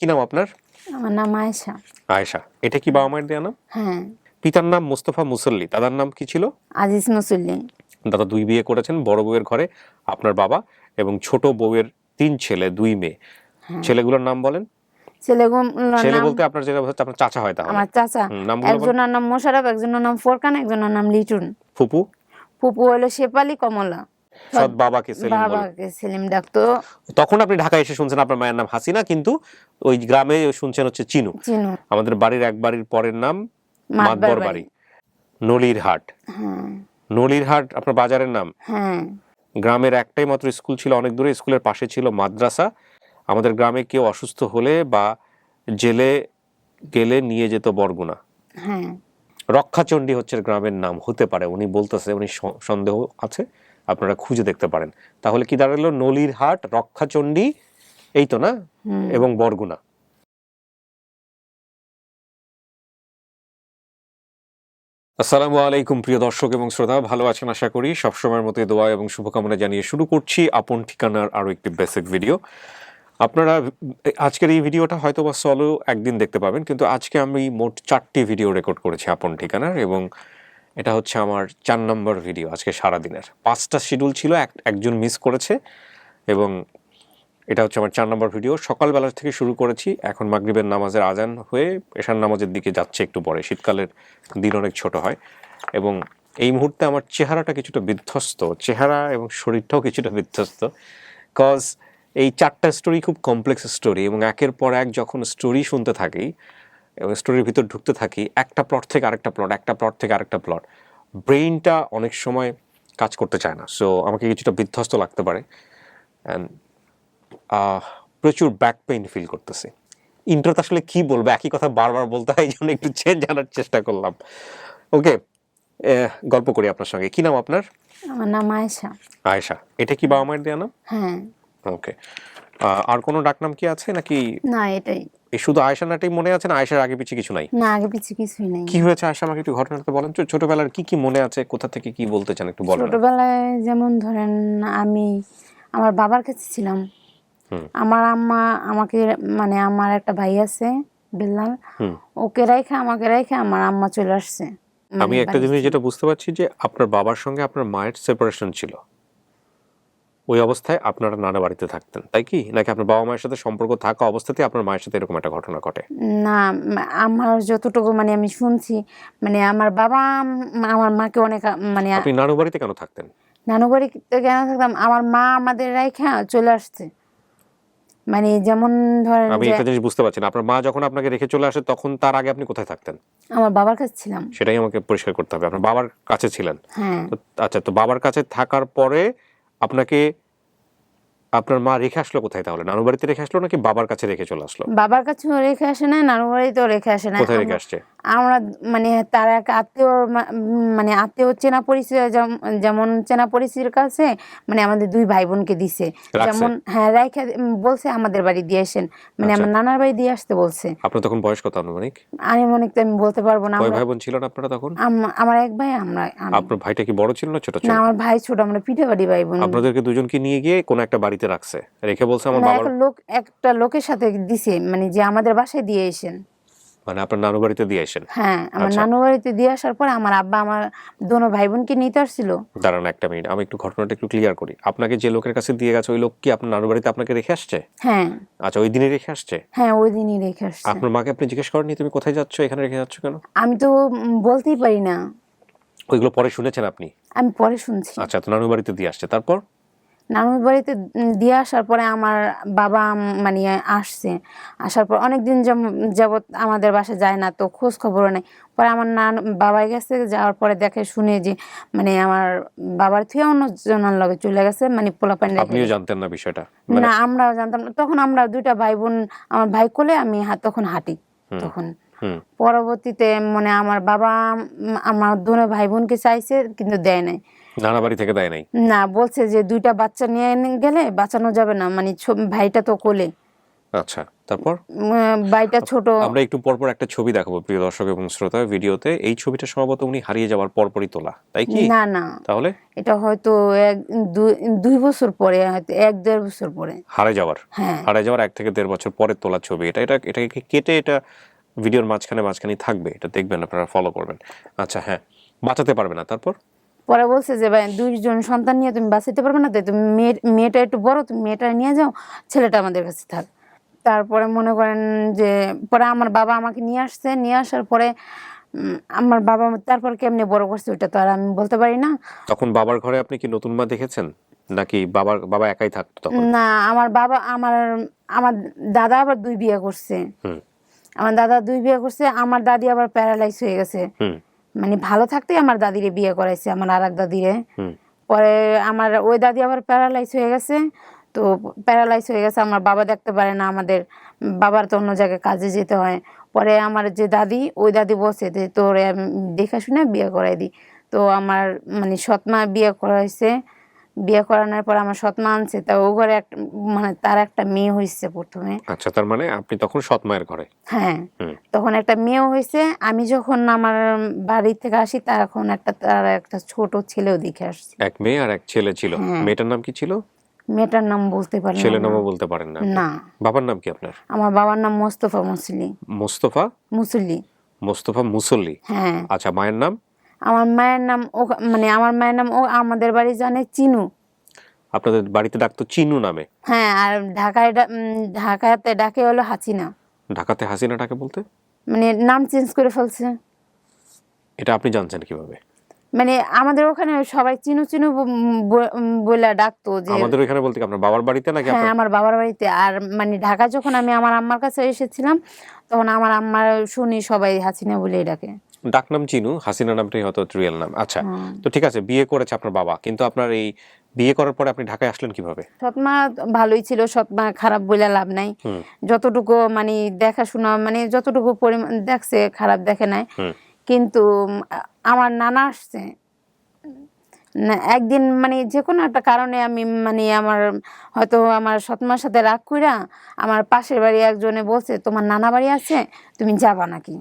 কি নাম আপনার? আমার নাম আয়েশা। আয়েশা। এটা কি বাবা মায়ের দেয়া নাম? হ্যাঁ। পিতার নাম মোস্তফা মুসল্লি, দাদার নাম কি ছিল? আজিজ মুসল্লি। দাদা 2 বিয়ে করেছেন। বড় বউয়ের ঘরে আপনার বাবা এবং ছোট বউয়ের 3 ছেলে 2 মেয়ে। ছেলেগুলোর নাম বলেন। ছেলে নাম বলতে আপনার যেটা হচ্ছে আপনার চাচা হয় তাহলে। আমার চাচা। নামগুলো বলেন। একজনের নাম মোশাররফ, একজনের নাম ফোরকান, একজনের নাম লিটন। ফুপু? ফুপু হলো শেফালি কমলা। সৎ বাবাকে সেলিম বলে। বাবাকে সেলিম ডাকতো। তখন আপনি ঢাকায় এসে শুনছেন আপনার মায়ের নাম হাসিনা, কিন্তু ওই গ্রামে শুনছেন হচ্ছে চিনু। চিনু। আমাদের বাড়ির এক বাড়ির পরের নাম মাতবর বাড়ি, নলিরহাট। হ্যাঁ। নলিরহাট আপনার বাজারের নাম। হ্যাঁ। গ্রামের একটাই মাত্র স্কুল ছিল অনেক দূরে, স্কুলের পাশে ছিল মাদ্রাসা। আমাদের গ্রামে কেউ অসুস্থ হলে বা জেলে গেলে নিয়ে যেত বরগুনা। হ্যাঁ। রক্ষাচণ্ডী হচ্ছে গ্রামের নাম, হতে পারে উনি বলতেছে, উনি সন্দেহ আছে, আপনারা খুঁজে দেখতে পারেন। তাহলে কি দাঁড়ালো? নলিরহাট, রক্ষাচণ্ডী, এই তো না, এবং বরগুনা। আসসালামু আলাইকুম প্রিয় দর্শক এবং শ্রোতা, ভালো আছেন আশা করি। সবসময়ের মতো দোয়া এবং শুভকামনা জানিয়ে শুরু করছি আপন ঠিকানার আরও একটি বেসিক ভিডিও। আপনারা আজকের এই ভিডিওটা হয়তো বা সলো একদিন দেখতে পাবেন, কিন্তু আজকে আমি মোট 4টি ভিডিও রেকর্ড করেছি আপন ঠিকানার, এবং এটা হচ্ছে আমার 4 নম্বর ভিডিও আজকে সারাদিনের। 5টা শিডিউল ছিল, একজন মিস করেছে, এবং এটা হচ্ছে আমার 4 নম্বর ভিডিও। সকালবেলা থেকে শুরু করেছি, এখন মাগরিবের নামাজের আজান হয়ে এশার নামাজের দিকে যাচ্ছে একটু পরে। শীতকালের দিন অনেক ছোট হয়, এবং এই মুহূর্তে আমার চেহারাটা কিছুটা বিধ্বস্ত, চেহারা এবং শরীরটাও কিছুটা বিধ্বস্ত, কজ এই 4টা স্টোরি খুব কমপ্লেক্স স্টোরি, এবং একের পর এক যখন স্টোরি শুনতে থাকি এবং স্টোরির ভিতর ঢুকতে থাকি, একটা প্লট থেকে আরেকটা প্লট, একটা প্লট থেকে আরেকটা প্লট, ব্রেইনটা অনেক সময় কাজ করতে চায় না। সো আমাকে কিছুটা বিধ্বস্ত লাগতে পারে, অ্যান্ড প্রচুর ব্যাক পেইন ফিল করতেছি। ইন্ট্রোতে আসলে কি বলবো, একই কথা বারবার বলতে হয়, এই জন্য একটু চেঞ্জ আনার চেষ্টা করলাম। ওকে, গল্প করি আপনার সঙ্গে। কি নাম আপনার? আমার নাম আয়েশা। আয়েশা। এটা কি বাবা মায়ের দেয়া নাম? হ্যাঁ। ওকে। আর কোনো ডাকনাম কি আছে নাকি? না, এটাই। এই শুধু আয়েশা নাটাই মনে আছে, না আয়েশার আগে পিছে কিছু নাই? না, আগে পিছে কিছুই নাই। কি হয়েছে আয়েশা, আমাকে একটু ঘটনাটা বলেন। ছোটবেলার কি কি মনে আছে, কোথা থেকে কি বলতে চান একটু বলেন। ছোটবেলায় যেমন ধরেন, আমি আমার বাবার কাছে ছিলাম। আমার আম্মা আমাকে, মানে আমার একটা ভাই আছে বিল্লাল, ওকে রাইখা আমাকে রাইখা আমার আম্মা চলে আসছে। আমি একটা জিনিস যেটা বুঝতে পারছি যে আপনার বাবার সঙ্গে আপনার মায়ের সেপারেশন ছিল, ওই অবস্থায় আপনারা নানা বাড়িতে থাকতেন, তাই কি? নাকি আপনার বাবা মায়ের সাথে সম্পর্ক থাকা অবস্থাতেই আপনার মায়ের সাথে এরকম একটা ঘটনা ঘটে? না, আমার যতটুকু মানে আমি শুনছি, মানে আমার বাবা আমার মাকে অনেক মানে আপনি নানু বাড়িতে কেন থাকতেন? নানু বাড়িতে কেন থাকতাম, আমার মা আমাদের রাইখা চলে আসছে। মানে যেমন ধরেন, আমি একটা জিনিস বুঝতে পারছি না, আপনার মা যখন আপনাকে রেখে চলে আসে তখন তার আগে আপনি কোথায় থাকতেন? আমার বাবার কাছে ছিলাম। সেটাই আমাকে পরিষ্কার করতে হবে। আপনার বাবার কাছে ছিলেন? হ্যাঁ। আচ্ছা, তো বাবার কাছে থাকার পরে আপনাকে আপনার মা রেখে আসলো কোথায় তাহলে? নানু বাড়িতে রেখে আসলো নাকি বাবার কাছে রেখে চলে আসলো? বাবার কাছেও রেখে আসে না, নানু বাড়িতেও রেখে আসে না। কোথায় রেখে আসছে? আমরা মানে তার এক আত্মীয়, মানে আত্মীয় চেনা পরিচয়, যেমন চেনা পরিচিতির কাছে মানে আমাদের 2 ভাই বোনকে দিছে। যেমন হ্যাঁ, রাইখা বলছে আমাদের বাড়ি দিয়ে আসেন, মানে আমার নানার বাড়ি দিয়ে আসতে বলছে। আপনার তখন বয়স কত আনুমানিক? আনুমানিক তো আমি বলতে পারবো না। কয় ভাই বোন ছিলেন আপনারা তখন? আমার এক ভাই, আপনার ভাইটা কি বড় ছিল না ছোট ছিল? না, আমার ভাই ছোট, আমরা পিঠাবাড়ি ভাই বোন। আপনাদেরকে দুজনকে নিয়ে গিয়ে কোন একটা বাড়িতে রাখছে, রেখে বলছে আমার বাবার একটা লোকের সাথে দিছে, মানে যে আমাদের বাসায় দিয়ে আসেন। মানে আপনার নানু বাড়িতে দিয়ে আসেন? হ্যাঁ, আমার নানু বাড়িতে দিয়ে আসার পরে আমার আব্বা আমার দোনো ভাই বোনকে নিতে আসছিল। দাঁড়ান একটা মিনিট, আমি একটু ঘটনাটা একটু ক্লিয়ার করি। আপনাকে যে লোকের কাছে দিয়ে গেছে ওই লোক কি আপনার নানু বাড়িতে আপনাকে রেখে আসছে? হ্যাঁ। আচ্ছা, ওই দিনই রেখে আসছে? হ্যাঁ, ওই দিনই রেখে আসছে। আপনার মাকে আপনি জিজ্ঞেস করেননি তুমি কোথায় যাচ্ছ, এখানে রেখে যাচ্ছ কেন? আমি তো বলতেই পারি না। ওইগুলো পরে শুনেছেন আপনি? আমি পরে শুনছি। আচ্ছা, তো নানু বাড়িতে দিয়ে আসছে, তারপর? নানুর বাড়িতে দিয়ে আসার পরে আমার বাবা মানে আসার পর অনেকদিন যাবত আমাদের বাসায় যায় না, তো খোঁজ খবরও নেই। পরে আমার বাবাই গেছে, যাওয়ার পরে দেখে শুনে যে মানে আমার বাবার থেকে অন্য জনের লগে চলে গেছে, মানে পোলাপান। আপনিও জানতেন না বিষয়টা? না, আমরাও জানতাম না তখন। আমরা 2টা ভাই বোন, আমার ভাই কোলে, আমি তখন হাঁটি তখন। পরবর্তীতে মানে আমার বাবা আমার দোনো ভাই বোনকে চাইছে, কিন্তু দেয় নাই। নানা বাড়ি থেকে দেয় নাই? না, বলছে যে 2টা বাচ্চা নিয়ে গেলে বাঁচানো যাবে না, মানে ভাইটা তো কোলে। আচ্ছা, তারপর বাড়িটা ছোট। আমরা একটু পরপর একটা ছবি দেখাবো প্রিয় দর্শক এবং শ্রোতা ভিডিওতে। এই ছবিটা সম্ভবত উনি হারিয়ে যাওয়ার পরপরই তোলা, তাই কি? না না, তাহলে এটা হয়তো এক দুই বছর পরে, হয়তো 1-1.5 বছর পরে। হারিয়ে যাওয়ার হ্যাঁ। 1 থেকে 1.5 বছর পরে তোলা ছবি। এটাকে কেটে এটা ভিডিওর মাঝখানে থাকবে, এটা দেখবেন, আপনারা ফলো করবেন। আচ্ছা, হ্যাঁ, বাঁচাতে পারবে না, তারপর? পরে বলছে যে ভাই 2 জন সন্তান নিয়ে তুমি বাঁচাতে পারবে না, তাই তুমি মেয়েটা একটু বড়, তুমি মেয়েটা নিয়ে যাও, ছেলেটা আমাদের কাছে থাক। তারপরে মনে করেন যে পরে আমার বাবা আমাকে নিয়ে আসছে, নিয়ে আসার পরে আমার বাবা তারপর কেমনে বড় করছে ওইটা তো আর আমি বলতে পারি না। তখন বাবার ঘরে আপনি কি নতুন মা দেখেছেন, নাকি বাবা একাই থাকতো তখন? না, আমার বাবা আমার দাদা আবার 2 বিয়ে করছে। হুম আমার দাদা 2 বিয়ে করছে। আমার দাদি আবার প্যারালাইজ হয়ে গেছে, হুম মানে ভালো থাকতেই আমার দাদিরে বিয়ে করাইছে, আমার আর এক দাদিরে। হুম পরে আমার ওই দাদি আবার প্যারালাইজ হয়ে গেছে। তো প্যারালাইজ হয়ে গেছে, আমার বাবা দেখতে পারে না আমাদের, বাবার তো অন্য জায়গায় কাজে যেতে হয়। পরে আমার যে দাদি, ওই দাদি বলছে যে তোর দেখাশুনে বিয়ে করাই দিই। তো আমার মানে সৎমা বিয়ে করাইছে। বিয়ে করানোর পর আমার সৎমা আনছে, তা ও ঘরে একটা মানে তার একটা মেয়ে হয়েছে প্রথমে। আচ্ছা, তার মানে আপনি তখন সৎ মায়ের ঘরে? হ্যাঁ, হুম তখন একটা মেয়েও হয়েছে। আমি যখন আমার বাড়ি থেকে আসি তখন তার একটা ছোট ছেলেও দেখে আসছি। এক মেয়ে আর এক ছেলে ছিল। হ্যাঁ। মেয়েটার নাম কি ছিল? মেয়েটার নাম বলতে পারলাম ছেলের না। নামও বলতে পারেন না আপনি? না। বাবার নাম কি আপনার? আমার বাবার নাম মোস্তফা মুসলি। মোস্তফা? মুসল্লি। মোস্তফা মুসল্লি। হ্যাঁ। আচ্ছা, মায়ের নাম? আমার মায়ের নাম মানে আমার মায়ের নাম ও আমাদের বাড়ি জানে চিনু। আপনাদের বাড়িতে ডাকতো চিনু নামে? হ্যাঁ, আর ঢাকাতে ডাকে হলো হাসিনা। ঢাকাতে হাসিনা ডাকে বলতে? মানে নাম চেঞ্জ করে ফেলছে। এটা আপনি জানছেন কিভাবে? মানে আমাদের ওখানে সবাই চিনু চিনু বলে ডাকতো যে। আমাদের এখানে বলতে কি আপনার বাবার বাড়িতে নাকি হ্যাঁ, আপনার? আমার বাবার বাড়িতে। আর মানে ঢাকা যখন আমি আমার আম্মার কাছে এসেছিলাম, তখন আমার আম্মার শুনি সবাই হাসিনা বলেই ডাকে। ডাকনাম চিনু, হাসিনা নামটাই হয়তো রিয়েল নাম। আচ্ছা, তো ঠিক আছে, বিয়ে করেছে আপনার বাবা, কিন্তু আপনার এই বিয়ে করার পরে আপনি ঢাকায় আসলেন কিভাবে? সৎমা ভালোই ছিল, সৎমা খারাপ বলে লাভ নাই। হুম যতটুকু মানে দেখাশোনা, মানে যতটুকু পরিমাণ দেখছে, খারাপ দেখে নাই। হুম কিন্তু আমার নানা আসছে না একদিন, মানে যে কোনো একটা কারণে আমি মানে আমার হয়তো আমার সৎমার সাথে রাগ কইরা আমার পাশের বাড়ি একজনে বলছে তোমার নানা বাড়ি আছে, তুমি যাবা নাকি?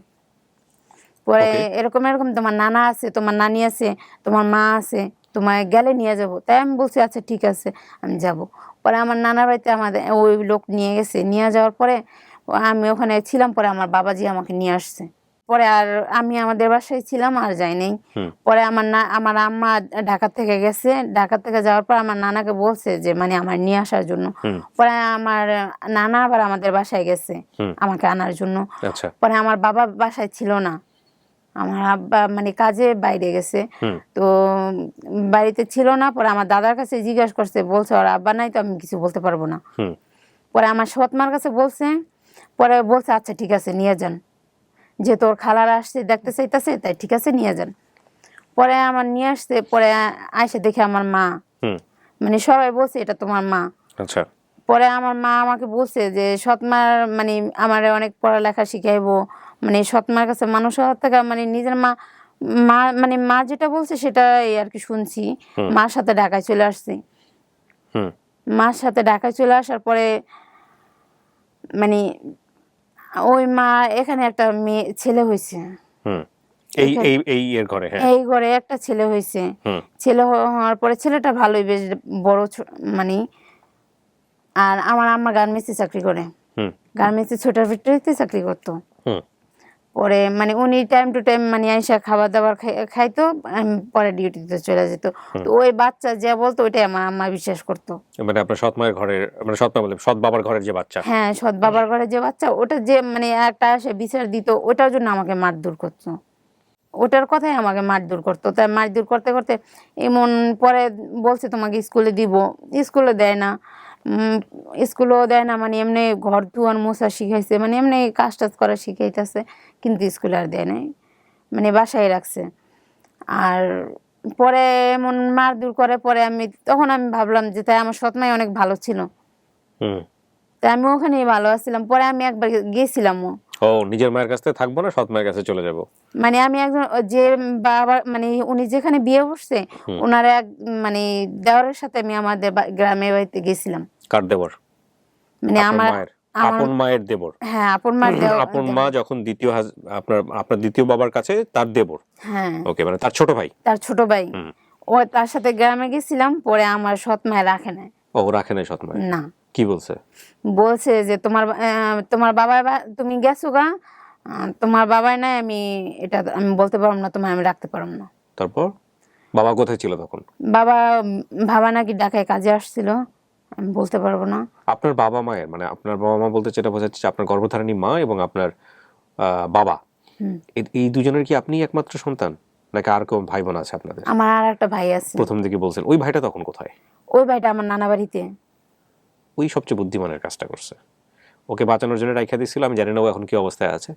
পরে ওকে। এরকম এরকম তোমার নানা আছে, তোমার নানি আছে, তোমার মা আছে, তোমায় গেলে নিয়ে যাব। তাই আমি বলছি আচ্ছা ঠিক আছে, আমি যাব। পরে আমার নানার বাড়িতে আমাদের ওই লোক নিয়ে গেছে। নিয়ে যাওয়ার পরে আমি ওখানে ছিলাম। পরে আমার বাবাজি আমাকে নিয়ে আসছে। পরে আর আমি আমাদের বাসায় ছিলাম, আর যাই নাই। হুম পরে আমার আম্মা ঢাকা থেকে গেছে। ঢাকা থেকে যাওয়ার পর আমার নানাকে বলছে যে মানে আমার নিয়ে আসার জন্য। হুম পরে আমার নানা আবার আমাদের বাসায় গেছে হুম আমাকে আনার জন্য। আচ্ছা। পরে আমার বাবা বাসায় ছিল না, আমার আব্বা মানে কাজে বাইরে গেছে। হুম তো বাড়িতে ছিল না। পরে আমার দাদার কাছে জিজ্ঞাসা করছে, বলছে ওর আব্বা নাই, তো আমি কিছু বলতে পারবো না। হুম পরে আমার সৎমার কাছে বলছে। পরে বলছে আচ্ছা ঠিক আছে নিয়ে যান, যেহেতু ওর খালারা আসছে দেখতে চাইতেছে, তাই ঠিক আছে নিয়ে যান। পরে আমার নিয়ে আসছে। পরে আইসে দেখে আমার মা, হুম মানে সবাই বলছে এটা তোমার মা। আচ্ছা। পরে আমার মা আমাকে বলছে যে সৎমার মানে আমার অনেক পড়ালেখা শিখাইবো, মানে সৎমার কাছে মানুষ হওয়ার থেকে মানে নিজের মা মা মানে মা যেটা বলছে সেটাই আর কি শুনছি। হুম মার সাথে ঢাকায় চলে আসছি। হুম মার সাথে ঢাকায় চলে আসার পরে মানে ওই মা এখানে একটা মেয়ে ছেলে হয়েছে। হুম এই এখানে এই এই এর ঘরে? হ্যাঁ। এই ঘরে একটা ছেলে হয়েছে। হুম ছেলে হওয়ার পরে ছেলেটা ভালোই বেশ বড় মানে। আর আমার আম্মা গার্মেন্টসে চাকরি করে, হুম গার্মেন্টসে ছোটার ফ্যাক্টরিতে চাকরি করতো। হুম পরে মানে উনি টাইম টু টাইম মানে আইসা খাবার দাবার খাইতো, পরে ডিউটিতে চলে যেত। হুম। তো ওই বাচ্চা যা বলতো ওইটাই আমার আম্মা বিশ্বাস করতো। মানে আপনার সৎ মায়ের ঘরের, মানে সৎ মা বলে সৎ বাবার ঘরের যে বাচ্চা? হ্যাঁ, সৎ বাবার ঘরে যে বাচ্চা, ওটা যে মানে একটা এসে বিচার দিত, ওটার জন্য আমাকে মারধর করতো। ওটার কথাই আমাকে মারধর করতো। তাই মারধর করতে করতে এমন পরে বলছে তোমাকে স্কুলে দিব, স্কুলে দেয় না। স্কুলেও দেয় না, মানে এমনি ঘর দুয়ার মোছা শিখাইছে, মানে এমনি কাজ টাজ করা শিখাইতেছে, কিন্তু স্কুলে আর দেয় নাই, মানে বাসায় রাখছে। আর পরে এমন মারধর করে, পরে তখন আমি ভাবলাম যে তাই আমার সৎমাই অনেক ভালো ছিল, হুম। তাই আমি ওখানেই ভালো আছিলাম। পরে আমি একবার গেছিলামও, ও, নিজের মায়ের কাছে থাকবো না, সৎ মায়ের কাছে চলে যাব? মানে আমি একজন যে বাবা মানে উনি যেখানে বিয়ে করছে, হুম। ওনার এক মানে দেওরের সাথে আমি আমাদের গ্রামের বাড়িতে গেছিলাম। কার দেবর? মানে আপনার মায়ের? আপন মায়ের দেবর। হ্যাঁ, আপন মার আপন মা যখন দ্বিতীয় আপনার দ্বিতীয় বাবার কাছে তার দেবর। হ্যাঁ, ওকে, মানে তার ছোট ভাই। তার ছোট ভাই। হুম। ও তার সাথে গ্রামে গেছিলাম, পরে আমার সৎ মায় রাখে নাই। ও রাখে নাই সৎ মায়ের? না, কি বলছে? বলছে যে তোমার বাবার তুমি গেছো গা, তোমার বাবাই নাই, আমি বলতে পারবো না, তোমার আমি রাখতে পারবো না। তারপর বাবা কোথায় ছিল তখন? বাবা নাকি ঢাকায় কাজে আসছিল, আমি বলতে পারবো না। আপনার বাবা মায়ের মানে আপনার বাবা মা বলতে যেটা বোঝাচ্ছে আপনার গর্ভধারিণী মা এবং আপনার বাবা, এই দুজনের কি আপনি একমাত্র সন্তান নাকি আর কেউ ভাই বোন আছে আপনাদের? আমার আর একটা ভাই আছে। প্রথম দিকে বলছেন ওই ভাইটা তখন কোথায়? ওই ভাইটা আমার নানা বাড়িতে। ওই সবচেয়ে বুদ্ধিমানের কাজটা করছে, ওকে বাঁচানোর জন্য রাইখা দিয়েছিল। আমি জানি না ও এখন কি অবস্থায় আছে।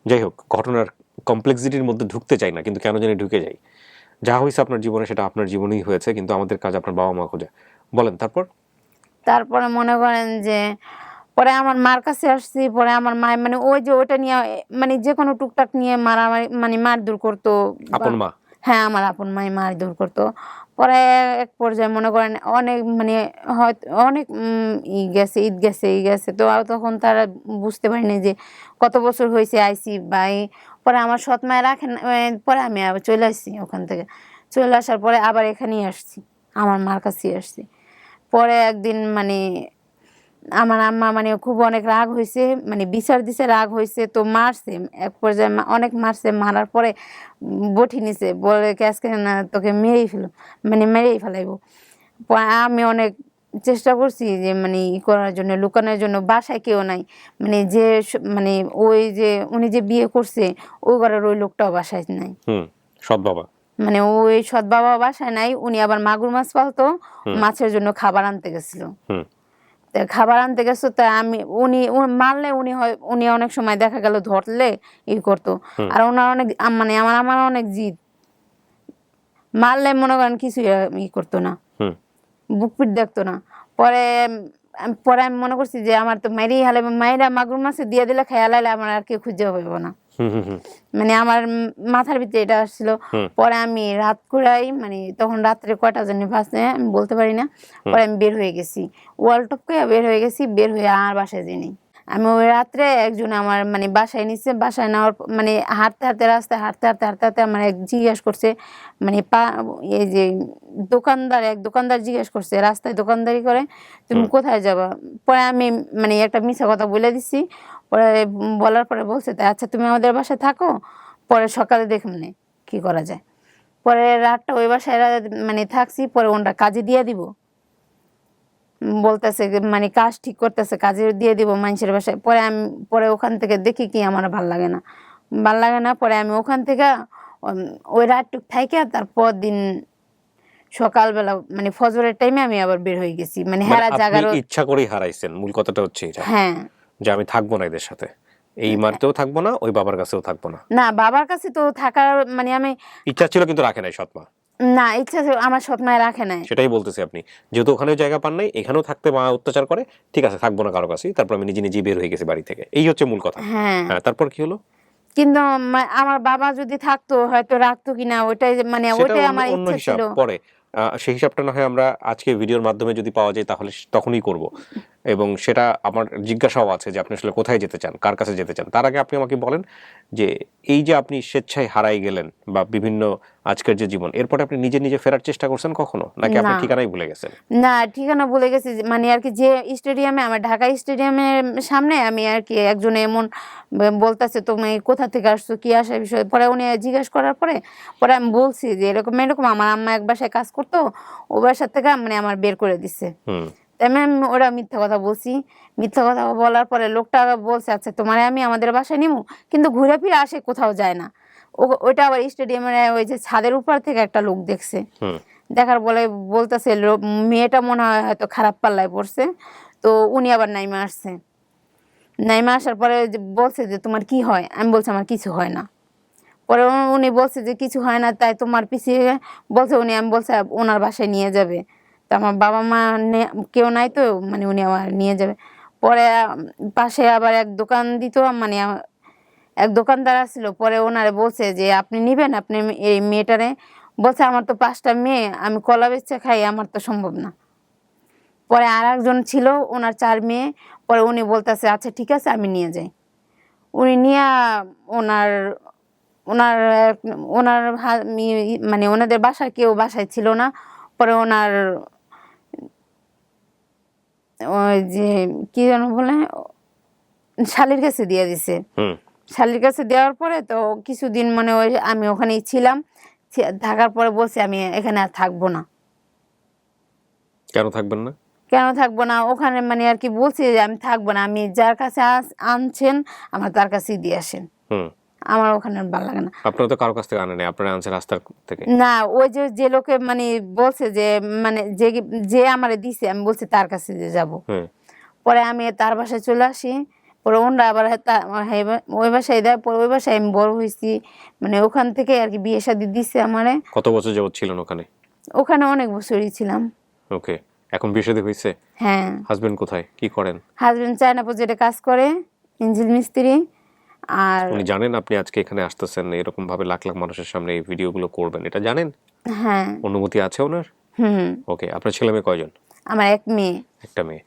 যাই হোক, ঘটনার কমপ্লেক্সিটির মধ্যে ঢুকতে চাই না, কিন্তু কেন জানি ঢুকে যাই। যা হয়েছে আপনার জীবনে সেটা আপনার জীবনেই হয়েছে, কিন্তু আমাদের কাজ আপনার বাবা মা খোঁজা। বলেন তারপরে মনে করেন যে পরে আমার মার কাছে আসছি, পরে আমার মায়ের মানে ওই যে ওইটা নিয়ে মানে যে কোনো টুকটাক নিয়ে মারামারি মানে মারধর করতো। আপন মা? হ্যাঁ, আমার আপন মাই মারধর করতো। পরে এক পর্যায়ে মনে করেন অনেক মানে হয়তো অনেক ঈদ গেছে তো তখন তারা বুঝতে পারিনি যে কত বছর হয়েছে আইসি পরে আমার সৎ মায় রাখেন। পরে আমি আবার চলে আসছি ওখান থেকে। চলে আসার পরে আবার এখানেই আসছি, আমার মার কাছেই আসছি। পরে একদিন মানে আমার আম্মা মানে খুব অনেক রাগ হয়েছে, মানে বিচার দিছে, রাগ হয়েছে তো মারছে। এক পর্যায়ে অনেক মারছে, মারার পরে বটি নিছে, বলে আজকে না তোকে মেরেই ফেলাইবো। আমি অনেক চেষ্টা করছি যে মানে করার জন্য, লুকানোর জন্য। বাসায় কেউ নাই, মানে মানে ওই যে উনি যে বিয়ে করছে ওই ঘরের ওই লোকটাও বাসায় নাই। সৎ বাবা মানে ওই সৎ বাবা বাসায় নাই। উনি আবার মাগুর মাছ পালতো, মাছের জন্য খাবার আনতে গেছিল। খাবার আনতে গেছো তা মারলে উনি অনেক সময় দেখা গেল ধরলে করতো। আর ওনার অনেক মানে আমার অনেক জিদ, মারলে মনে করেন কিছু করতো না, বুক পিট দেখতো না। পরে আমি মনে করছি যে আমার তো মাইরেই হালে, মাইরা মাগুর মাছে দিয়ে দিলে খেয়াল হলে আমার আর কেউ খুঁজে হইব না। মানে আমার মাথার ভিতরে এটা আসছিল। পরে আমি রাত করাই মানে তখন রাত্রে কয়টা জানি বাজে আমি বলতে পারি না। পরে আমি বের হয়ে গেছি, ওয়াল টপকে বের হয়ে গেছি। বের হয়ে আর বাসায় যাইনি আমি। ওই রাত্রে একজন আমার মানে বাসায় নিচ্ছে, বাসায় নেওয়ার মানে রাস্তায় হাঁটতে আমার এক জিজ্ঞেস করছে, মানে এই যে এক দোকানদার জিজ্ঞেস করছে, রাস্তায় দোকানদারি করে, তুমি কোথায় যাবা? পরে আমি মানে একটা মিথ্যা কথা বলে দিছি। পরে বলার পরে বলছে আচ্ছা তুমি আমাদের বাসায় থাকো, পরে সকালে দেখুন কি করা যায়। পরে রাতটা ওই বাসায় মানে থাকছি। পরে ওনারা কাজে দিয়ে দিব বলতেছে, মানে কাজ ঠিক করতেছে, কাজে দিয়ে দিব মানুষের বাসায়। পরে ওখান থেকে দেখি কি আমার ভাল লাগে না। পরে আমি ওখান থেকে ওই রাতটুক থাইকে তারপর দিন সকালবেলা মানে ফজরের টাইমে আমি আবার বের হয়ে গেছি। মানে হেরা জাগারও ইচ্ছা করেই হারাইছেন, মূল কথাটা হচ্ছে এটা। হ্যাঁ, যে আমি থাকবো না এদের সাথে, এই মারতেও থাকবো না, ওই বাবার কাছেও থাকবো না। না, বাবার কাছে তো থাকার মানে আমি ইচ্ছা ছিল কিন্তু রাখে নাই সৎ মা। না, ইচ্ছা ছিল, আমার সৎ মায় রাখে নাই। সেটাই বলতেছি, আপনি যেহেতু ওখানেও জায়গা পান নাই, এখানেও থাকতে মা অত্যাচার করে, ঠিক আছে থাকবো না কারো কাছে। তারপর আমি নিজে বের হয়ে গেছি বাড়ি থেকে, এই হচ্ছে মূল কথা। হ্যাঁ, তারপর কি হলো? কিন্তু আমার বাবা যদি থাকতো হয়তো রাখতো কিনা ওইটাই মানে ওইটাই আমার ইচ্ছা ছিল। পরে সেই হিসাবটা না হয় আমরা আজকে ভিডিওর মাধ্যমে যদি পাওয়া যায় তাহলে তখনই করব। এবং সেটা আমার জিজ্ঞাসাও আছে যে আপনি আসলে কোথায় যেতে চান, কার কাছে যেতে চান। তার আগে আপনি আমাকে বলেন যে এই যে আপনি স্বেচ্ছায় হারাই গেলেন বা বিভিন্ন আজকের যে জীবন, এরপরে আপনি নিজে ফেরার চেষ্টা করছেন কখনো, নাকি আপনি ঠিকানাই ভুলে গেছেন? না, ঠিকানা ভুলে গেছি। মানে আর কি যে স্টেডিয়ামে, আমার ঢাকা স্টেডিয়ামের সামনে আমি আর কি একজন এমন বলতেছে তুমি কোথা থেকে আসছো, কি আসার বিষয়। পরে উনি জিজ্ঞেস করার পরে আমি বলছি যে এরকম আমার আম্মা এক বাসায় কাজ করতো, ও বাসার থেকে মানে আমার বের করে দিচ্ছে। আমি ওরা মিথ্যা কথা বলছি। মিথ্যা কথা বলার পরে লোকটা বলছে আচ্ছা তোমার আমি আমাদের বাসায় নিবো, কিন্তু ঘুরে ফিরে আসে, কোথাও যায় না। ওইটা আবার স্টেডিয়ামের ওই যে ছাদের উপর থেকে একটা লোক দেখছে, দেখার বলতেছে মেয়েটা মনে হয় হয়তো খারাপ পাল্লায় পড়ছে। তো উনি আবার নাইমা আসার পরে বলছে যে তোমার কি হয়? আমি বলছি আমার কিছু হয় না। পরে উনি বলছে যে কিছু হয় না, তাই তোমার পিছিয়ে বলছে উনি। আমি বলছি ওনার বাসায় নিয়ে যাবে, তো আমার বাবা মা কেউ নাই, তো মানে উনি আমার নিয়ে যাবে। পরে পাশে আবার এক দোকান দিত, মানে এক দোকানদার আসছিল। পরে ওনারে বলছে যে আপনি নিবেন, আপনি এই মেয়েটারে। বলছে আমার তো 5টা মেয়ে, আমি কলা বেচে খাই, আমার তো সম্ভব না। পরে আর একজন ছিল, ওনার 4 মেয়ে। পরে উনি বলতেছে আচ্ছা ঠিক আছে আমি নিয়ে যাই। উনি নিয়ে ওনার ওনার ওনার মানে ওনাদের বাসায় কেউ বাসায় ছিল না। পরে ওনার ওই যে কি যেন বলে, শালির কাছে দিয়ে দিছে। শালির কাছে দেওয়ার পরে তো কিছুদিন মানে ওই আমি ওখানেই ছিলাম। থাকার পরে বলছি আমি এখানে আর থাকবো না। কেন থাকবেন না? কেন থাকবো না, ওখানে মানে আর কি বলছি যে আমি থাকবো না, আমি যার কাছে আনছেন আমার তার কাছেই দিয়ে আসেন, আমার ওখানে আর ভালো লাগে না। আপনারা তো কারো কাছ থেকে আনেন, আপনারা আনছেন রাস্তার থেকে? না, ওই যে যে লোকে মানে বলছে যে মানে যে যে আমারে দিছে, আমি বলছি তার কাছে যে যাব। পরে আমি তার বাসায় চলে আসি। পরে ওনরা আবার ওই বাসায় দেয়। পরে ওই বাসায় আমি বড় হয়েছি, মানে ওখান থেকে আর কি বিয়ে শাদী দিছে আমারে। কত বছর যাবত ছিলেন ওখানে? ওখানে অনেক বছরই ছিলাম। ওকে, এখন বিয়ে শাদী হয়েছে? হ্যাঁ। হাজবেন্ড কোথায়, কি করেন? হাজবেন্ড চায়না প্রজেক্টে কাজ করে, ইঞ্জিন মিস্ত্রি। আর উনি জানেন আপনি আজকে এখানে আসতেছেন, এরকম ভাবে লাখ লাখ মানুষের সামনে এই ভিডিওগুলো করবেন, এটা জানেন? হ্যাঁ। অনুমতি আছে ওনার? ওকে, আপনার ছেলে মেয়ে কয়জন? আমার এক মেয়ে। একটা মেয়ে।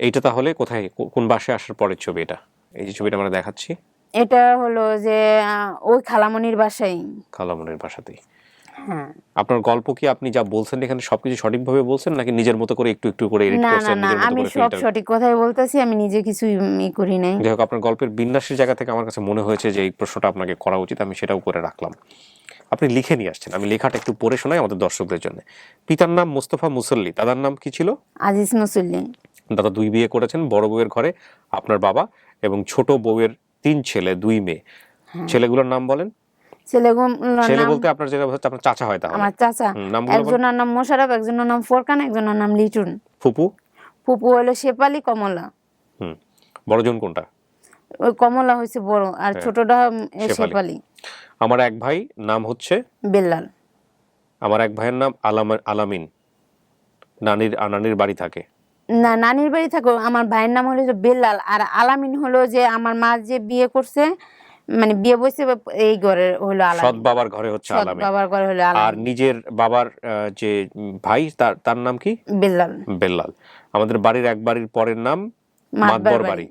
এইটা তাহলে কোথায়, কোন বাসায় আসার পরের ছবি এটা? এই যে ছবিটা আমরা দেখাচ্ছি, এটা হলো যে ওই খালামণির বাসায়। খালামণির বাসাতেই? হ্যাঁ। আপনার গল্প কি আপনি যা বলছেন এখানে সবকিছু সঠিকভাবে বলছেন, নাকি নিজের মতো করে একটু একটু করে এডিট না না করছেন, না, নিজের মতো আমি করে সব ফিল্টার? সঠিক কথাই বলতেছি, আমি নিজে কিছুই করি নাই। যাই হোক, আপনার গল্পের বিন্যাসের জায়গা থেকে আমার কাছে মনে হয়েছে যে এই প্রশ্নটা আপনাকে করা উচিত, আমি সেটাও করে রাখলাম। আপনি লিখে নিয়ে আসছেন, আমি লেখাটা একটু পড়ে শোনাই আমাদের দর্শকদের জন্য। পিতার নাম মোস্তফা মুসল্লি, দাদার নাম কি ছিল? আজিজ মুসল্লি। দাদা 2 বিয়ে করেছেন, বড় বউয়ের ঘরে আপনার বাবা, এবং ছোট বউয়ের 3 ছেলে 2 মেয়ে। ছেলেগুলোর নাম বলেন। ছেলে বলতে আপনার যেটা হচ্ছে আপনার চাচা হয় তাহলে? আমার চাচা। একজনের নাম মোশাররফ, একজনের নাম ফোরকান, একজনের নাম লিটন। ফুপু? ফুপু হলো শেফালি, কমলা। বড়জন কোনটা? ওই কমলা হয়েছে বড়, আর ছোটটা শেফালি। আমার এক ভাই নাম হচ্ছে বেল্লাল। আমার এক ভাইয়ের নাম আলামিন, নানির বাড়ি থাকে। না, নানির বাড়ি থাকো। আমার ভাইয়ের নাম হলো বেল্লাল, আর আলামিন হলো যে আমার মা যে বিয়ে করছে, মানে বিয়ে বসে এই ঘরে হলো আলামিন। সৎ বাবার ঘরে হচ্ছে আলামিন। বাবার ঘরে হলো আলামিন। আর নিজের বাবার যে ভাই তার নাম কি? বেল্লাল। বেল্লাল। আমাদের বাড়ির এক বাড়ির পরের নাম মাতবর বাড়ি।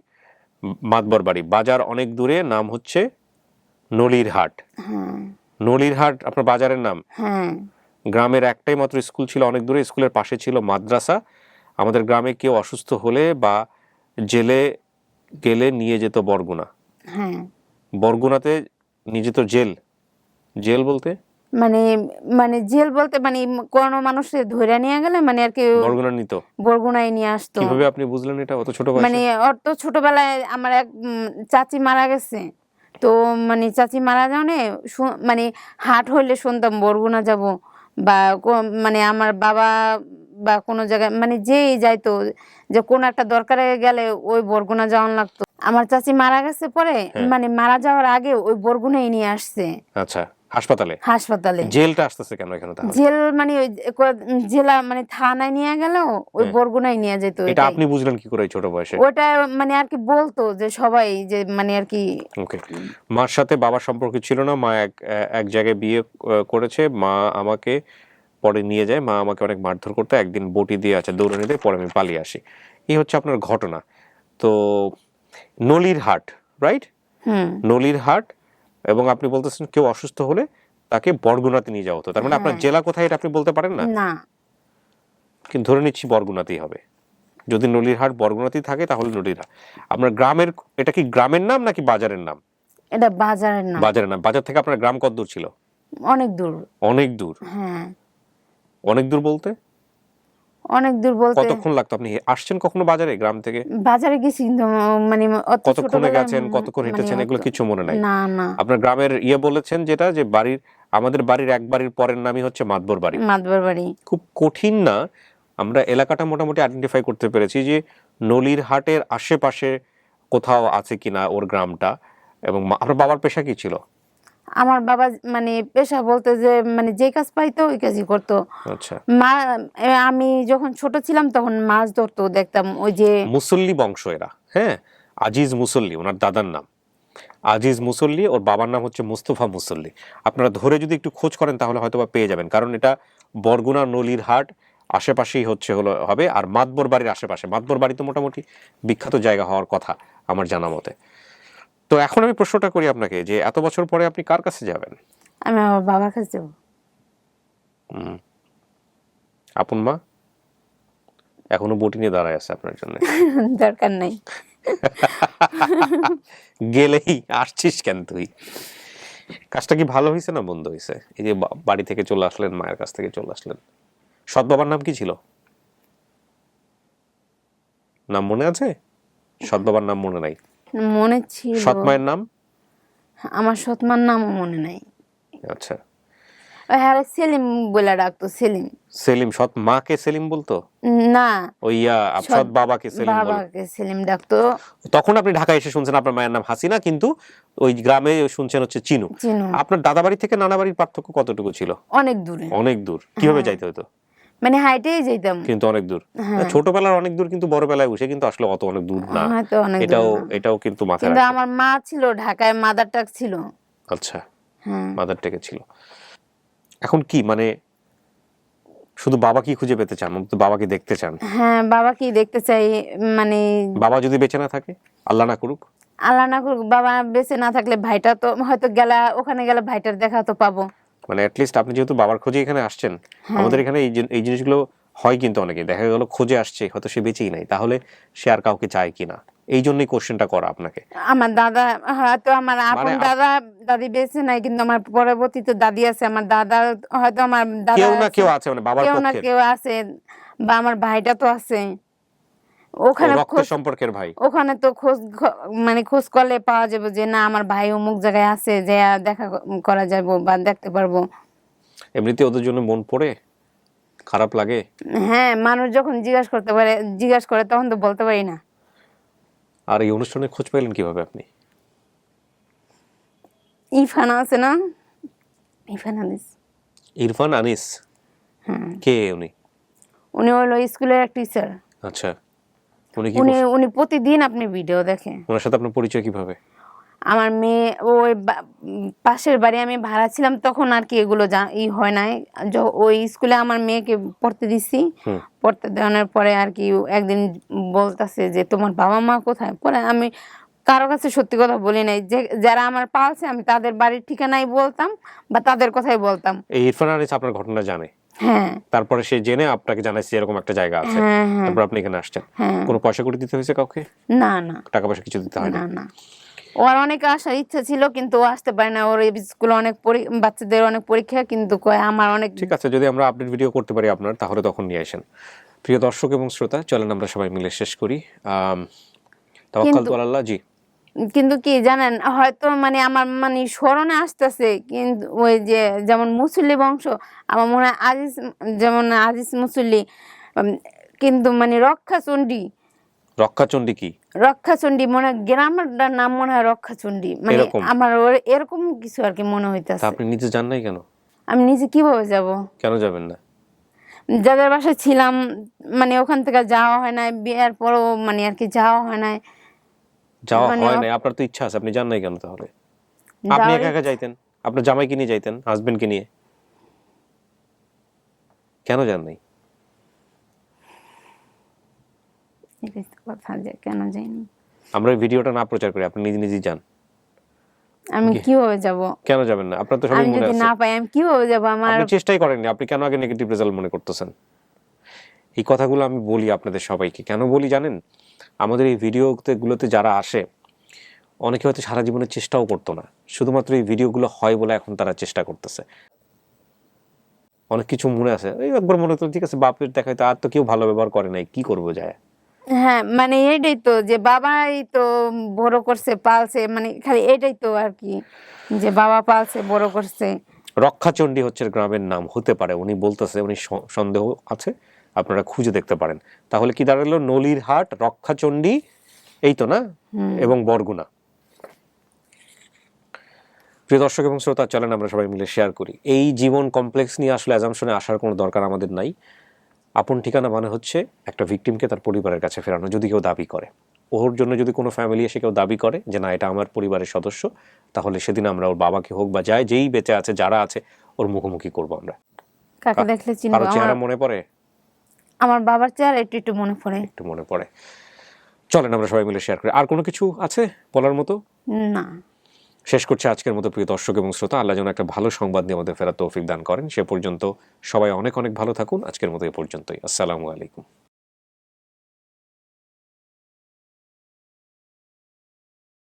মাতবর বাড়ি বাজার অনেক দূরে, নাম হচ্ছে নলিরহাট। নলিরহাট আপনার বাজারের নাম? হ্যাঁ। গ্রামের একটাই মাত্র স্কুল ছিল অনেক দূরে, স্কুলের পাশে ছিল মাদ্রাসা। আমাদের গ্রামে কেউ অসুস্থ হলে বা জেলে গেলে নিয়ে যেত বরগুনা। হ্যাঁ। বরগুনাতে নিয়ে যেত জেল বলতে মানে জেল বলতে মানে কোন মানুষের ধরে নিয়ে গেলে মানে আর কি বরগুনা নিত, বরগুনায় নিয়ে আসতো। কিভাবে আপনি বুঝলেন এটা অত ছোট বয়সে? মানে অত ছোটবেলায় আমার এক চাচি মারা গেছে, তো মানে চাচি মারা যাওয়ানে মানে হাট হইলে শুনতাম বরগুনা যাব, বা মানে আমার বাবা বা কোনো জায়গায় মানে যেই যাইতো, যে কোন একটা দরকারে গেলে ওই বরগুনা যাওয়ান লাগতো। আমার চাচি মারা গেছে পরে, মানে মারা যাওয়ার আগে ওই বরগুনাই নিয়ে আসছে। আচ্ছা, হাসপাতালে জেলটা আসতেছে কেন এখানে তাহলে? জেল মানে ওই জেলা মানে থানায় নিয়ে গেল, ওই বরগুনায় নিয়ে যেত। এটা আপনি বুঝলেন কি করে ছোট বয়সে? ওটা মানে আর কি বলতো যে সবাই যে মানে আর কি। ওকে, মার সাথে বাবার সম্পর্ক ছিল না, মা এক জায়গায় বিয়ে করেছে, মা আমাকে পরে নিয়ে যায়, মা আমাকে অনেক মারধর করতে, একদিন বটি দিয়ে দৌড়ানি দিয়ে, পরে আমি পালিয়ে আসি। এই হচ্ছে আপনার ঘটনা। তো নলিরহাট, রাইট? নলিরহাট। এবং আপনি বলতেছেন কেউ অসুস্থ হলে তাকে বরগুনাতে নিয়ে যাওয়া হতো, তার মানে আপনার জেলা কোথায় এটা আপনি বলতে পারেন না? না, কিন্তু ধরে নিচ্ছি বরগুনাতেই হবে। যদি নলিরহাট বরগুনাতেই থাকে তাহলে নলিরহাট। আপনার গ্রামের, এটা কি গ্রামের নাম নাকি বাজারের নাম? এটা বাজারের নাম। বাজারের নাম। বাজার থেকে আপনার গ্রাম কত দূর ছিল? অনেক দূর। অনেক দূর? হ্যাঁ। অনেক দূর বলতে? অনেক দূর বলতে কতক্ষণ লাগতো? আপনি আসছেন কখনো বাজারে, গ্রাম থেকে? বাজারে গেছি কিন্তু মানে কতক্ষণে গেছেন, কতক্ষণ হেঁটেছেন, এগুলো কিছু মনে নাই? না না। আপনার গ্রামের বলেছেন যেটা, যে আমাদের বাড়ির এক বাড়ির পরের নামই হচ্ছে মাতবর বাড়ি। মাতবর বাড়ি খুব কঠিন না? আমরা এলাকাটা মোটামুটি আইডেন্টিফাই করতে পেরেছি যে নলিরহাটের আশেপাশে কোথাও আছে কিনা ওর গ্রামটা। এবং আপনার বাবার পেশা কি ছিল? আমার বাবা মানে পেশা বলতে যে মানে যে কাজ পাইতো ওই কাজই করতো। আচ্ছা। মা, আমি যখন ছোট ছিলাম তখন মাছ ধরতো, দেখতাম ওই যে মুসল্লি বংশ এরা। হ্যাঁ, আজিজ মুসল্লি ওনার দাদার নাম, আজিজ মুসল্লি, ওর বাবার নাম হচ্ছে মুস্তফা মুসল্লি। আপনারা ধরে যদি একটু খোঁজ করেন তাহলে হয়তো বা পেয়ে যাবেন, কারণ এটা বরগুনা নলিরহাট আশেপাশেই হলো হবে, আর মাতবর বাড়ির আশেপাশে। মাতবর বাড়ি তো মোটামুটি বিখ্যাত জায়গা হওয়ার কথা আমার জানা মতে। তো এখন আমি প্রশ্নটা করি আপনাকে যে এত বছর পরে আপনি কার কাছে যাবেন? আমি আমার বাবার কাছে যাবো। আপন মা এখনো বটি নিয়ে দাঁড়ায় আছে আপনার জন্য। দরকার নাই। গেলেই আসছিস কেন তুই? কাজটা কি ভালো হয়েছে না বন্ধ হয়েছে? এই যে বাড়ি থেকে চলে আসলেন, মায়ের কাছ থেকে চলে আসলেন। সৎ বাবার নাম কি ছিল? নাম মনে আছে? সৎ বাবার নাম মনে নাই? মনে ছিল। সৎ মায়ের নাম? আমার সৎমার নামও মনে নাই। আচ্ছা, হ্যাঁ, সেলিম বলে ডাকতো। সেলিম। সেলিম। সৎ মাকে সেলিম বলতো? না, ওই সৎ বাবাকে সেলিম বলতো। বাবাকে সেলিম ডাকতো। তখন আপনি ঢাকায় এসে শুনছেন আপনার মায়ের নাম হাসিনা, কিন্তু ওই গ্রামে শুনছেন হচ্ছে চিনু। চিনু। আপনার দাদা বাড়ি থেকে নানা বাড়ির পার্থক্য কতটুকু ছিল? অনেক দূরে। অনেক দূর। কিভাবে যাইতে হতো? মানে হাইটেই যেতাম। কিন্তু অনেক দূর। ছোটবেলার অনেক দূর, কিন্তু বড় বেলায় বসে কিন্তু আসলে অত অনেক দূর না। হয়তো অনেক দূর না। এটাও কিন্তু মাথায় কিন্তু রাখবেন। আমার মা ছিল ঢাকায়, মাদার টাক ছিল। আচ্ছা, হ্যাঁ। মাদার টেকে ছিল। এখন কি মানে শুধু বাবা কি খুঁজে পেতে চান? বাবাকে দেখতে চান? হ্যাঁ, বাবাকে দেখতে চাই। মানে বাবা যদি বেঁচে না থাকে, আল্লাহ না করুক, আল্লাহ না করুক, বাবা বেঁচে না থাকলে ভাইটা তো হয়তো ওখানে গেলে ভাইটার দেখা তো পাবো। মানে অ্যাটলিস্ট আপনি যেহেতু বাবার খোঁজে এখানে আসছেন, আমাদের এখানে এই জিনিসগুলো হয় কিন্তু অনেকে দেখা গেল খোঁজে আসছে, হয়তো সে বেঁচেই নাই, তাহলে সে আর কাউকে চায় কিনা, এই জন্যই কোশ্চেনটা করা আপনাকে। আমার দাদা হয়তো, আমার আপন দাদা দাদি বেঁচে নাই, কিন্তু আমার পরবর্তীতে দাদি আছে। আমার দাদা হয়তো, আমার দাদা কেউ না কেউ আছে, মানে বাবার কেউ না পক্ষে কেউ আছে, বা আমার ভাইটা তো আছে ওখানে। রক্তের সম্পর্কের ভাই। ওখানে তো মানে খোঁজ করলে পাওয়া যাবে যে না, আমার ভাই অমুক জায়গায় আছে, যে দেখা করা যাবো বা দেখতে পারবো। এমনিতে ওদের জন্য মন পড়ে, খারাপ লাগে? হ্যাঁ, মানুষ যখন জিজ্ঞাসা করে তখন তো বলতে পারি না। আর এই অনুষ্ঠানে খোঁজ পেলেন কিভাবে আপনি? ইরফান আছে না, ইরফান আনিস। ইরফান আনিস? কে উনি? উনি হলো স্কুলের এক টিচার। আচ্ছা, উনি কি উনি প্রতিদিন আপনি ভিডিও দেখে। ওনার সাথে আপনার পরিচয় কিভাবে? আমার মেয়ে ওই পাশের বাড়ি আমি ভাড়া ছিলাম তখন আর কি এগুলো হয় নাই। ওই স্কুলে আমার মেয়েকে পড়তে দিছি। পড়তে দেওয়ানোর পরে আর কি একদিন বলতেছে যে তোমার বাবা মা কোথায়। পরে আমি কারো কাছে সত্যি কথা বলি নাই, যে যারা আমার পালছে আমি তাদের বাড়ির ঠিকানাই বলতাম বা তাদের কথাই বলতাম। এই ইরফান আনিস আপনার ঘটনা জানে? হ্যাঁ। তারপরে সে জেনে আপনাকে জানাইছে এরকম একটা জায়গা আছে, তারপর আপনি এখানে আসছেন। কোনো পয়সা করে দিতে হয়েছে কাউকে? না না, টাকা পয়সা কিছু দিতে হয় না? না। ওর অনেক আসার ইচ্ছা ছিল কিন্তু ও আসতে পারে না। ওর স্কুলে অনেক বাচ্চাদের অনেক পরীক্ষা, কিন্তু আমার অনেক। ঠিক আছে, যদি আমরা আপডেট ভিডিও করতে পারি আপনার, তাহলে তখন নিয়ে আসেন। প্রিয় দর্শক এবং শ্রোতা, চলেন আমরা সবাই মিলে শেষ করি। তাওয়াক্কালতু আলাল্লাহ। জি। কিন্তু কি জানেন, হয়তো মানে আমার মানে স্মরণে আসতেছে, কিন্তু ওই যে যেমন মুসল্লি বংশ, আমার মনে হয় আজিজ মুসল্লি, কিন্তু মানে রক্ষাচণ্ডী কি? রক্ষাচণ্ডী মনে গ্রামের নাম মনে হয় রক্ষাচণ্ডী, মানে আমার এরকম কিছু আর কি মনে হইতাছে। আপনি নিজে জান নাই কেন? আমি নিজে কিভাবে যাব? কেন যাবেন না? যাদের বাসায় ছিলাম, মানে ওখান থেকে যাওয়া হয় না, বিয়ের পরও মানে আর কি যাওয়া হয় না। আপনার তো ইচ্ছা আছে, আপনি যান নাই কেন তাহলে? আপনি একা একা যাইতেন, আপনার জামাইকে নিয়ে যাইতেন, হাজবেন্ডকে নিয়ে, কেন যান নাই? কথা যে কেন যাইনি, আমরা এই ভিডিওটা না প্রচার করি, আপনি নিজে নিজেই যান। আমি কিভাবে যাব? কেন যাবেন না? আপনার তো সবই মনে আছে। না পাই আমি কিভাবে যাব? আপনি চেষ্টাই করেননি, আপনি কেন আগে নেগেটিভ রেজাল্ট মনে করতেছেন? এই কথাগুলো আমি বলি আপনাদের সবাইকে, কেন বলি জানেন? আমাদের এই ভিডিওগুলোতে যারা আসে, অনেকে হয়তো সারা জীবনে চেষ্টাও করতো না, শুধুমাত্র এই ভিডিওগুলো হয় বলে এখন তারা চেষ্টা করতেছে। অনেক কিছু মনে আছে, এই একবার মনে হতো ঠিক আছে বাপের দেখায় তো আর তো কেউ ভালো ব্যবহার করে নাই, কি করবো যায়। হ্যাঁ, মানে এটাই তো, যে বাবাই তো বড় করছে, পালছে, মানে খালি এটাই তো আর কি, যে বাবা পালছে বড় করছে। রক্ষাচণ্ডী হচ্ছে গ্রামের নাম, হতে পারে উনি বলতেছে, উনি সন্দেহ আছে, আপনারা খুঁজে দেখতে পারেন। তাহলে কি দাঁড়ালো? নলিরহাট, রক্ষাচণ্ডী, এই তো না, এবং বরগুনা। প্রিয় দর্শক এবং শ্রোতা, চলেন আমরা সবাই মিলে শেয়ার করি। এই জীবন কমপ্লেক্স নিয়ে আসলে অ্যাজাম্পশনে আসার কোনো দরকার আমাদের নাই। আপন ঠিকানা মানে হচ্ছে একটা ভিকটিমকে তার পরিবারের কাছে ফেরানো, যদি কেউ দাবি করে। ওর জন্য যদি কোনো ফ্যামিলি এসে কেউ দাবি করে যে না এটা আমার পরিবারের সদস্য, তাহলে সেদিন আমরা ওর বাবাকে হোক বা যেই বেঁচে আছে যারা আছে ওর মুখোমুখি করবো আমরা। কাকে দেখলে চিনবো? কারো চেহারা মনে পড়ে? আমার বাবার চেহারা একটু একটু মনে পড়ে। একটু মনে পড়ে। চলেন আমরা সবাই মিলে শেয়ার করি। আর কোনো কিছু আছে বলার মতো? না। শেষ করছে আজকের মতো প্রিয় দর্শক এবং শ্রোতা, আল্লাহ যেন একটা ভালো সংবাদ নিয়ে আমাদের ফেরার তৌফিক দান করেন। সে পর্যন্ত সবাই অনেক অনেক ভালো থাকুন। আজকের মতো এ পর্যন্তই। আসসালামু আলাইকুম।